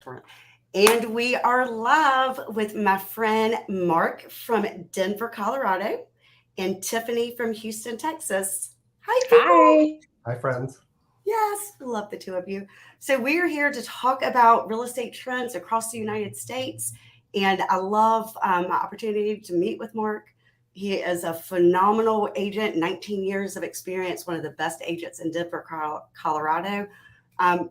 for it. And we are live with my friend Mark from Denver, Colorado, and Tiffany from Huston, Texas. Hi, people. Hi. Hi, friends. Yes, we love the two of you. So we are here to talk about real estate trends across the United States. And I love my opportunity to meet with Mark. He is a phenomenal agent, 19 years of experience, one of the best agents in Denver, Colorado.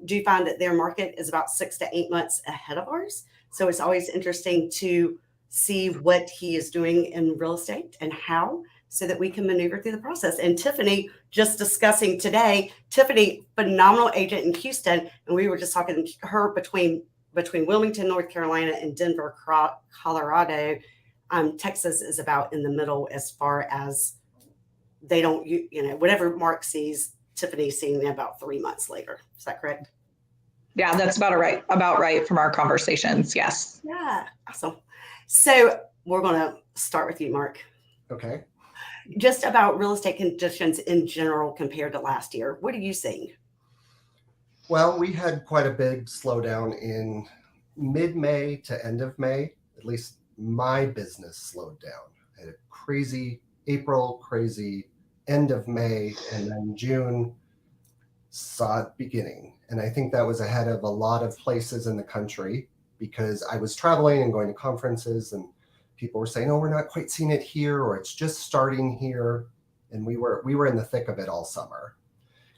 Do you find that their market is about 6 to 8 months ahead of ours? So it's always interesting to see what he is doing in real estate and how, so that we can maneuver through the process. And Tiffany, just discussing today, Tiffany, phenomenal agent in Houston, and we were just talking to her between Wilmington, North Carolina, and Denver, Colorado. Texas is about in the middle as far as they don't, whatever Mark sees, Tiffany's seeing them about 3 months later. Is that correct? Yeah, that's about right from our conversations. Yes. Yeah, awesome. So we're going to start with you, Mark. Okay. Just about real estate conditions in general compared to last year. What are you seeing? Well, we had quite a big slowdown in mid-May to end of May. At least my business slowed down. I had a crazy April, crazy end of May, and then June saw it beginning. And I think that was ahead of a lot of places in the country because I was traveling and going to conferences and people were saying, oh, we're not quite seeing it here, or it's just starting here. And we were in the thick of it all summer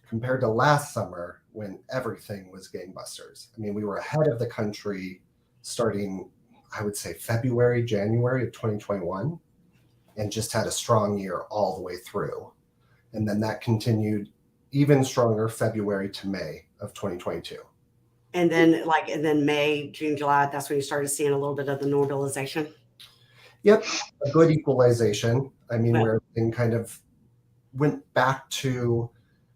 compared to last summer when everything was gangbusters. I mean, we were ahead of the country starting, I would say, February, January of 2021, and just had a strong year all the way through. And then that continued even stronger February to May of 2022. And then May, June, July, that's when you started seeing a little bit of the normalization. Yep, a good equalization. I mean, where everything kind of went back to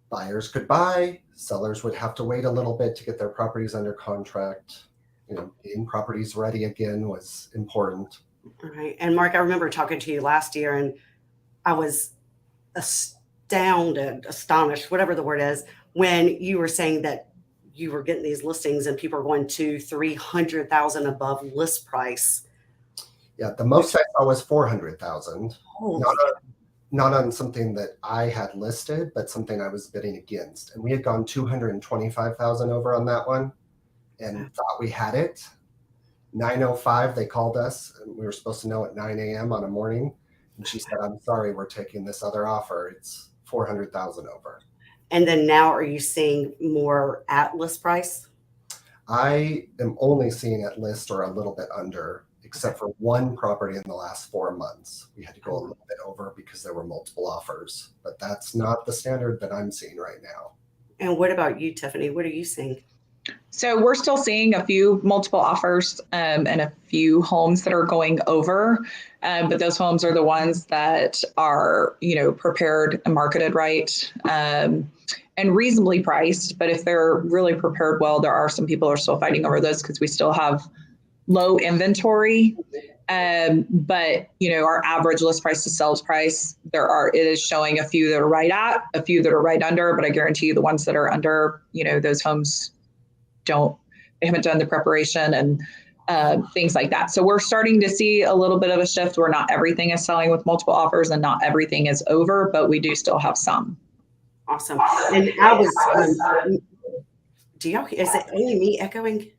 buyers could buy, sellers would have to wait a little bit to get their properties under contract. Getting properties ready again was important. All right. And Mark, I remember talking to you last year and I was astonished, whatever the word is, when you were saying that you were getting these listings and people are going to 300,000 above list price. Yeah, the most I saw was 400,000. Not on something that I had listed, but something I was bidding against. And we had gone 225,000 over on that one and thought we had it. 9:05, they called us and we were supposed to know at 9 a.m. on a morning. And she said, I'm sorry, we're taking this other offer. It's 400,000 over. And then now are you seeing more at list price? I am only seeing at list or a little bit under, except for one property in the last 4 months. We had to go a little bit over because there were multiple offers, but that's not the standard that I'm seeing right now. And what about you, Tiffany? What are you seeing? So we're still seeing a few multiple offers and a few homes that are going over. But those homes are the ones that are, prepared and marketed right and reasonably priced. But if they're really prepared well, there are some people who are still fighting over those because we still have low inventory. But, our average list price to sales price, it is showing a few that are right at, a few that are right under. But I guarantee you the ones that are under, those homes they haven't done the preparation and things like that. So we're starting to see a little bit of a shift where not everything is selling with multiple offers and not everything is over, but we do still have some. Awesome. And I was, is it only me echoing?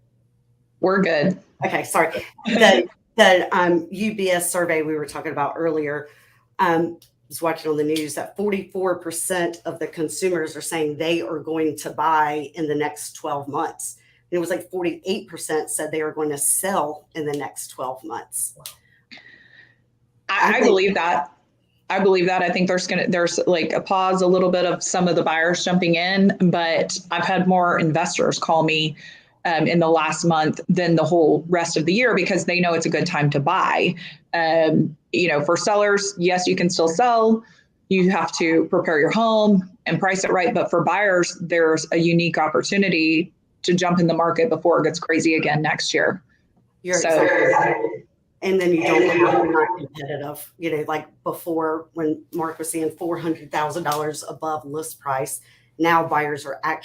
We're good. Okay. Sorry. The UBS survey we were talking about earlier, was watching on the news that 44% of the consumers are saying they are going to buy in the next 12 months. And it was like 48% said they are going to sell in the next 12 months. I believe that. I think there's like a pause, a little bit of some of the buyers jumping in, but I've had more investors call me in the last month than the whole rest of the year because they know it's a good time to buy. For sellers, yes, you can still sell. You have to prepare your home and price it right. But for buyers, there's a unique opportunity to jump in the market before it gets crazy again next year. Exactly right. And then you don't have to be not competitive. Like before when Mark was seeing $400,000 above list price, now buyers are I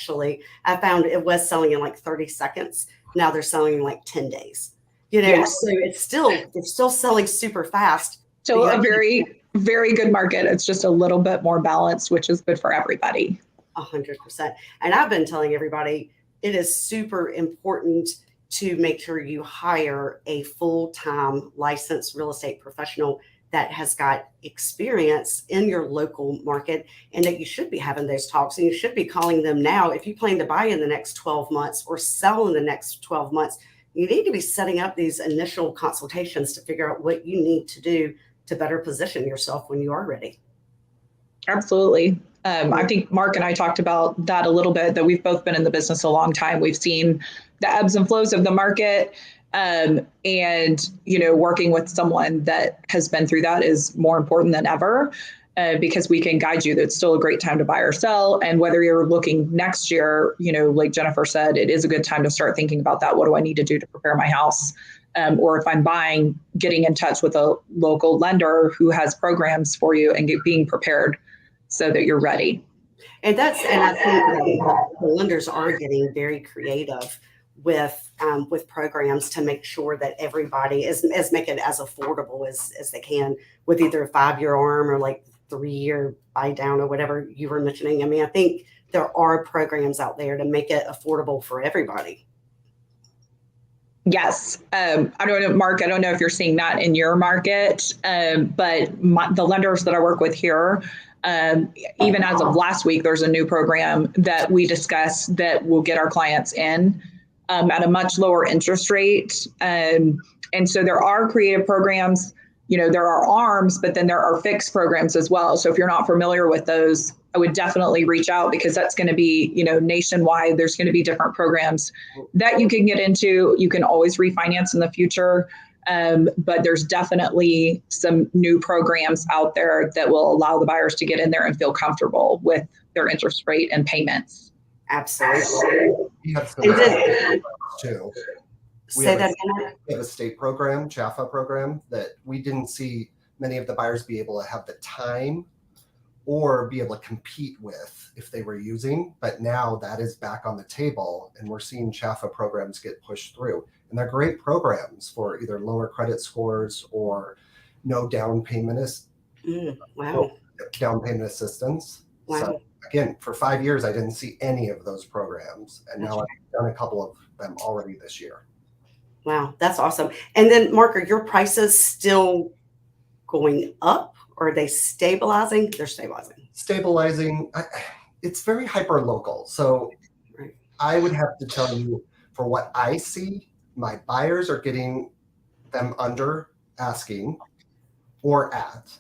found it was selling in like 30 seconds. now they're selling in like 10 days. You know, Yes. so they're still selling super fast. So a very, very good market. It's just a little bit more balanced, which is good for everybody. 100%. And I've been telling everybody it is super important to make sure you hire a full-time licensed real estate professional that has got experience in your local market, and that you should be having those talks, and you should be calling them now. If you plan to buy in the next 12 months or sell in the next 12 months, you need to be setting up these initial consultations to figure out what you need to do to better position yourself when you are ready. Absolutely. I think Mark and I talked about that a little bit, that we've both been in the business a long time. We've seen the ebbs and flows of the market. And, working with someone that has been through that is more important than ever, because we can guide you that it's still a great time to buy or sell. And whether you're looking next year, like Jennifer said, it is a good time to start thinking about that. What do I need to do to prepare my house? Or if I'm buying, getting in touch with a local lender who has programs for you and being prepared so that you're ready. And I think the lenders are getting very creative with programs to make sure that everybody is make it as affordable as they can, with either a 5-year ARM or like 3-year buy down or whatever you were mentioning. I mean, I think there are programs out there to make it affordable for everybody. Yes. I don't know, Mark, I don't know if you're seeing that in your market, but the lenders that I work with here, even as of last week, there's a new program that we discussed that will get our clients in at a much lower interest rate. And so there are creative programs, there are ARMs, but then there are fixed programs as well. So if you're not familiar with those, I would definitely reach out, because that's going to be, nationwide. There's going to be different programs that you can get into. You can always refinance in the future. But there's definitely some new programs out there that will allow the buyers to get in there and feel comfortable with their interest rate and payments. Absolutely. We have some too. We Say have that again. We have a state program, CHAFA program, that we didn't see many of the buyers be able to have the time or be able to compete with if they were using. But now that is back on the table, and we're seeing CHAFA programs get pushed through. And they're great programs for either lower credit scores or no down payment down payment assistance. Wow. So again, for 5 years, I didn't see any of those programs. And now I've done a couple of them already this year. Wow, that's awesome. And then, Mark, are your prices still going up, or are they stabilizing? They're stabilizing. Stabilizing. It's very hyper local. So Right. I would have to tell you, for what I see, my buyers are getting them under asking or at.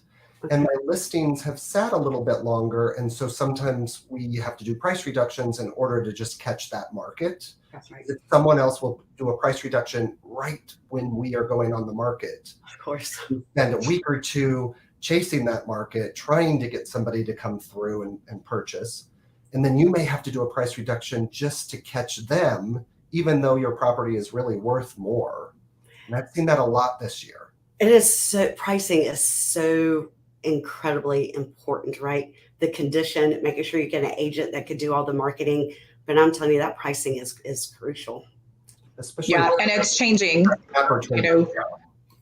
And my listings have sat a little bit longer. And so sometimes we have to do price reductions in order to just catch that market. That's right. Someone else will do a price reduction right when we are going on the market. Of course. Spend a week or two chasing that market, trying to get somebody to come through and purchase. And then you may have to do a price reduction just to catch them, even though your property is really worth more. And I've seen that a lot this year. It is so, pricing is so incredibly important, right? The condition, making sure you get an agent that could do all the marketing. But I'm telling you, that pricing is crucial. Especially and it's changing.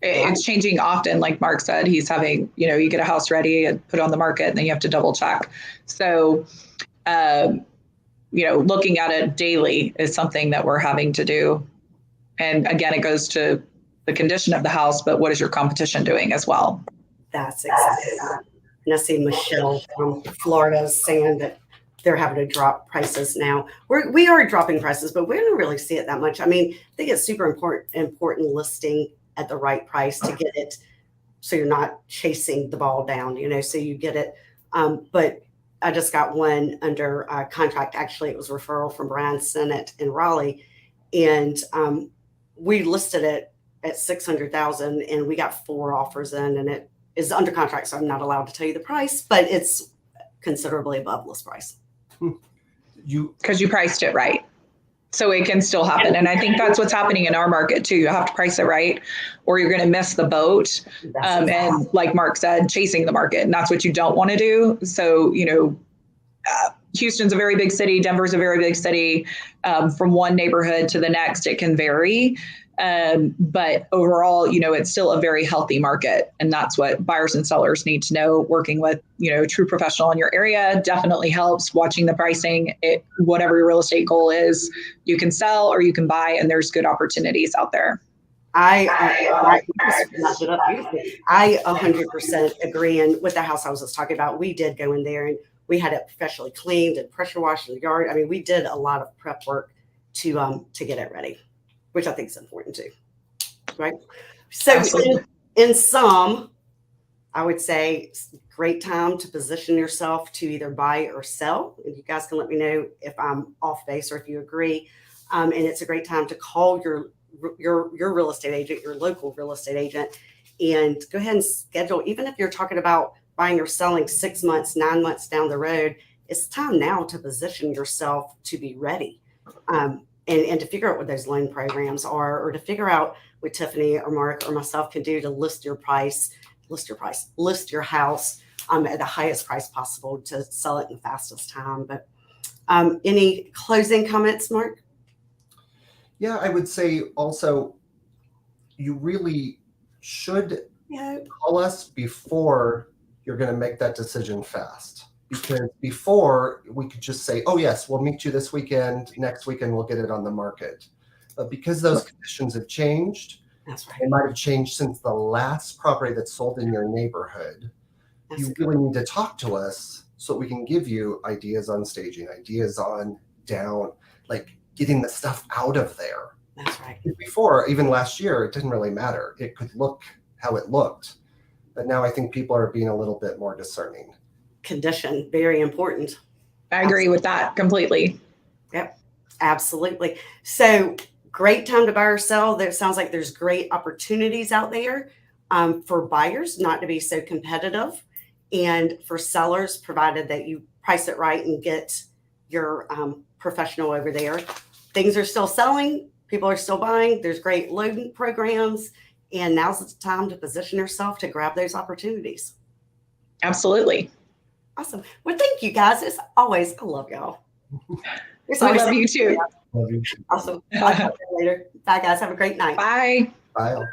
It's changing often. Like Mark said, he's having, you get a house ready and put it on the market, and then you have to double check. So, looking at it daily is something that we're having to do. And again, it goes to the condition of the house, but what is your competition doing as well? That's exactly that. And I see Michelle from Florida saying that they're having to drop prices now. We are dropping prices, but we don't really see it that much. I mean, I think it's super important listing at the right price to get it, so you're not chasing the ball down, so you get it. But I just got one under contract. Actually, it was a referral from Brian Sennett in Raleigh, and we listed it at $600,000, and we got 4 offers in, and it is under contract, so I'm not allowed to tell you the price, but it's considerably above list price. Because you priced it right. So it can still happen. And I think that's what's happening in our market too. You have to price it right, or you're going to miss the boat. And like Mark said, chasing the market. And that's what you don't want to do. So, Houston's a very big city. Denver's a very big city. From one neighborhood to the next, it can vary. But overall, it's still a very healthy market. And that's what buyers and sellers need to know. Working with, a true professional in your area definitely helps. Watching the pricing, whatever your real estate goal is, you can sell or you can buy, and there's good opportunities out there. I 100% agree. And with the house I was just talking about, we did go in there and we had it professionally cleaned and pressure washed in the yard. I mean, we did a lot of prep work to get it ready, which I think is important too, right? So in sum, I would say great time to position yourself to either buy or sell. And you guys can let me know if I'm off base or if you agree. And it's a great time to call your real estate agent, your local real estate agent, and go ahead and schedule. Even if you're talking about buying or selling 6 months, 9 months down the road, it's time now to position yourself to be ready. And to figure out what those loan programs are, or to figure out what Tiffany or Mark or myself can do to list your house at the highest price possible to sell it in the fastest time. But any closing comments, Mark? Yeah, I would say also you really should call us before you're going to make that decision fast. Because before we could just say, oh, yes, we'll meet you this weekend. Next weekend, we'll get it on the market. But because those conditions have changed, that's right. They might have changed since the last property that sold in your neighborhood. You really need to talk to us so we can give you ideas on staging, ideas on down, like getting the stuff out of there. That's right. Before, even last year, it didn't really matter. It could look how it looked. But now I think people are being a little bit more discerning. Condition, very important. I agree with that completely. Yep, absolutely. So great time to buy or sell. There sounds like there's great opportunities out there for buyers not to be so competitive, and for sellers, provided that you price it right and get your professional over there. Things are still selling. People are still buying. There's great loan programs, and now's the time to position yourself to grab those opportunities. Absolutely. Awesome. Well, thank you guys. As always, I love y'all. I love you too. Love you. Awesome. I'll talk to you later. Bye, guys. Have a great night. Bye. Bye.